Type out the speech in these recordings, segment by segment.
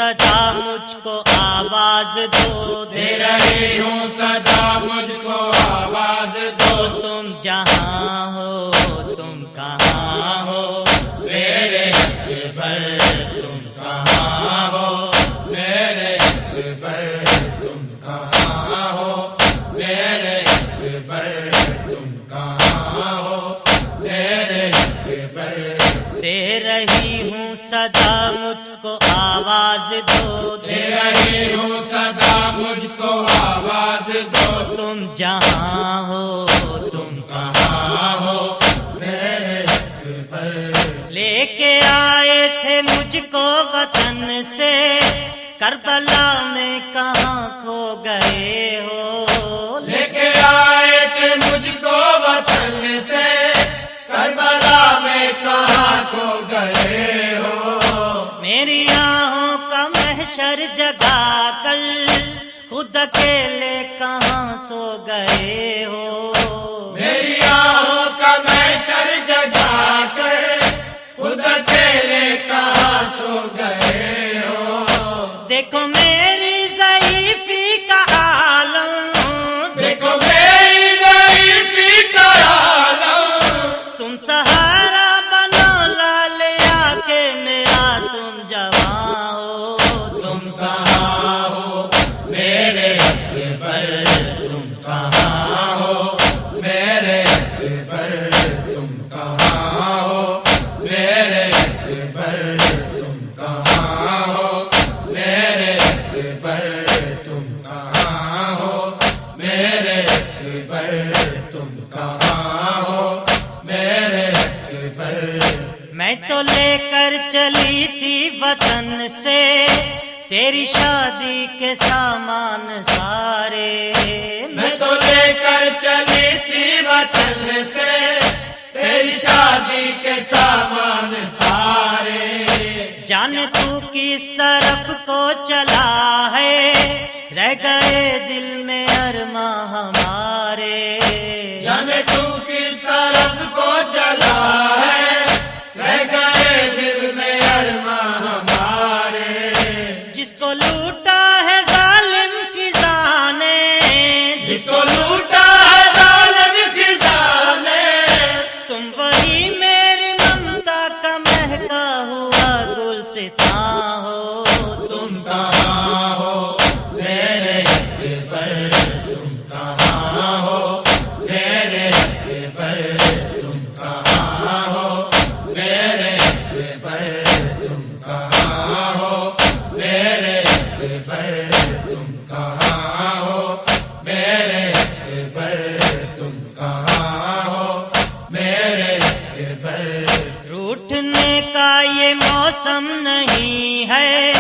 صدا مجھ کو آواز دو، دے رہی ہوں صدا مجھ کو آواز دو، تم جہاں ہو تم کہاں ہو میرے اکبر، تم کہاں ہو میرے اکبر، تم کہاں ہو میرے اکبر، تم کہاں ہو میرے اکبر، دے رہی ہوں صدا مجھ کو آواز دو، دے رہی ہوں صدا مجھ کو آواز دو، تم جہاں ہو تم کہاں ہو میرے اکبر، لے کے آئے تھے مجھ کو وطن سے، کربلا میں کہاں کھو گئے ہو، لے کے آئے تھے مجھ کو وطن سے، کربلا میں کہاں کھو گئے ہو، میری آہوں کا محشر جگا کر خود اکیلے کہاں سو گئے ہو، میری آہوں کا محشر جگا کر خود اکیلے کہاں سو گئے ہو، دیکھو میری ضعیفی کا عالم، دیکھو میری ضعیفی کا عالم، تم سہارا بنو لالیا کے میرا تم جوان ہو، تم کہاں ہو میرے اکبر، تم کہاں ہو میرے اکبر، تم کہاں ہو میرے اکبر، تم کہاں ہو میرے اکبر، تم کہاں ہو میرے اکبر، تم کہاں ہو میرے اکبر، میں تو لے کر چلی تھی وطن سے تیری شادی کے سامان سارے، میں تو لے کر چلی تھی وطن سے تیری شادی کے سامان سارے، جان تو کس طرف کو چلا ہے، رہ گئے دل میں ارماں ہمارے، جان تو کس طرف کو چلا ہے، رہ گئے دل میں ارماں ہمارے، جس کو لوٹا ہے ظالم کی جانیں، جس کو لوٹا ہے ظالم کی جانیں، تم وہی میری ممتا کا مہکا ہوا گلستاں ہو، تم کہاں ہو میرے اکبر، تم کہاں ہو میرے اکبر، تم کہاں ہو میرے اکبر، تم کہاں ہو میرے اکبر، تم کہاں ہو میرے اکبر، تم کہاں ہو میرے اکبر، روٹھنے کا یہ موسم نہیں ہے،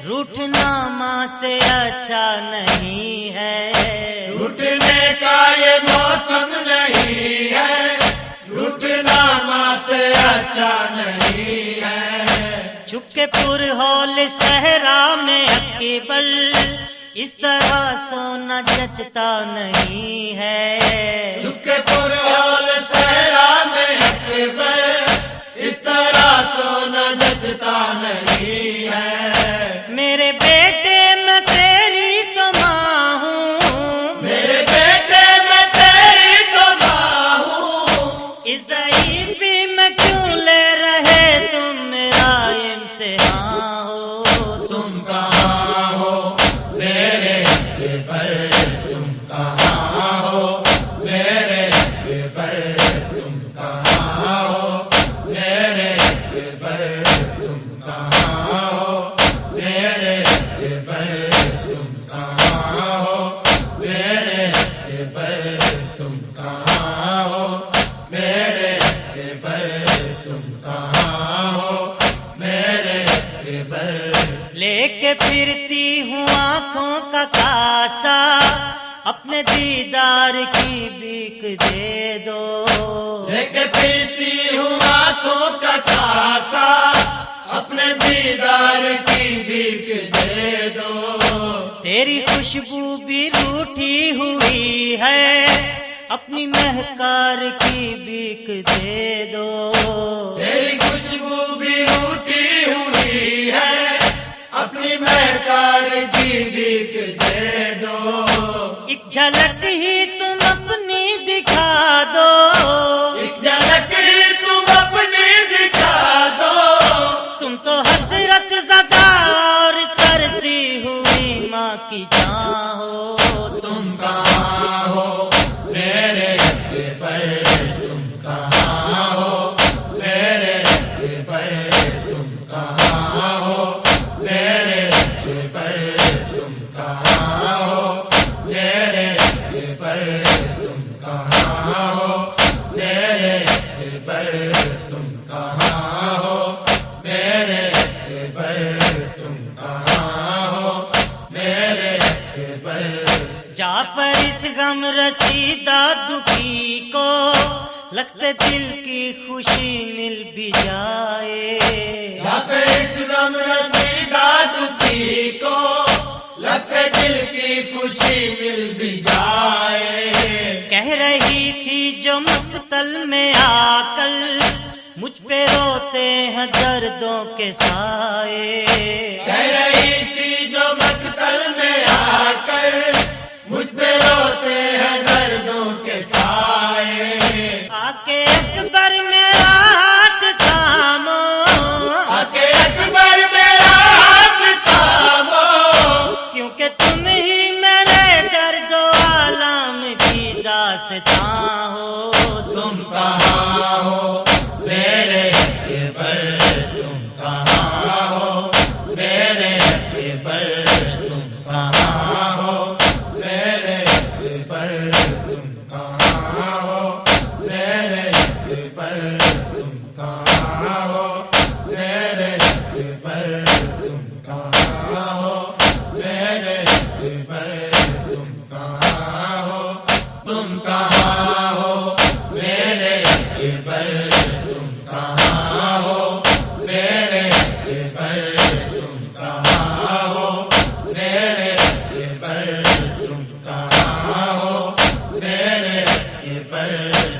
روٹھنا ماں سے اچھا نہیں ہے، روٹھنے کا یہ موسم نہیں ہے، روٹھنا ماں سے اچھا نہیں ہے، چکے پر ہول صحرا میں اکبر، اس طرح سونا جچتا نہیں ہے، چکے پر ہول صحرا میں اکبر، اس طرح سونا جچتا نہیں ہے، میرے بیٹے میں تیری تو ماں ہوں، میرے بیٹے میں تیری تو ماں ہوں، اس ضعیفی میں کیوں لے رہے تم میرا امتحان ہو، تم کہاں ہو میرے اکبر، تم کہاں ہو میرے اکبر، تم کہاں ہو میرے اکبر، تم کہاں ہو میرے اکبر، تم کہاں ہو میرے اکبر، تم کہاں ہو میرے اکبر، تم کہاں ہو میرے اکبر، لے کے پھرتی ہوں آنکھوں کا کاسا، اپنے دیدار کی بھیک دے دو، لے کے پھرتی ہوں آنکھوں کا کاسا، اپنے دیدار کی بھیک دے دو، تیری خوشبو بھی روٹھی ہوئی ہے، اپنی مہکار کی بھیک دے دو، تیری خوشبو بھی روٹھی ہوئی ہے، اپنی یار کی بھیک دے دو، ایک جھلک ہی تم اپنی دکھا دو، ایک جھلک ہی تم اپنی دکھا دو، تم تو حسرت زدہ اور ترسی ہوئی ماں کی جان ہو، تم کہاں ہو میرے رب پر، تم کہاں ہو میرے رب پر، تم کہاں ہو میرے رب پر، تم کہاں ہو میرے رب پر، تم کہاں ہو میرے رب پر، تم کہاں ہو میرے رب پر، تم کہاں ہو میرے رب پر۔ جعفر اس غم رسیدہ دکھی کو لگتے دل کی خوشی مل بھی جائے، یا پہ اس غم رسیدہ دکھی کو لگتے دل کی خوشی مل بھی جائے، کہہ رہی تھی جو مقتل میں آ کر مجھ پہ روتے ہیں دردوں کے سائے، کہہ رہی تھی جو مقتل میں آ کر مجھ پہ روتے ہیں دردوں کے سائے، آ کے اکبر میرا ہاتھ تھامو، آ کے اکبر میرا ہاتھ تھامو، کیونکہ تم ہی میرے درد و عالم کی داستاں ہو، تم کہاں ہو میرے رب پر، تم کہاں ہو میرے رب پر، تم کہاں ہو میرے رب پر، تم کہاں ہو میرے رب پر، تم کہاں ہو میرے رب پر، تم کہاں ہو میرے رب پر، تم کہاں ہو، تم کہاں ہو میرے رب پر، تم کہاں ہو میرے رب پر، تم کہاں ہو میرے رب پر، تم کہاں ہو میرے رب پر۔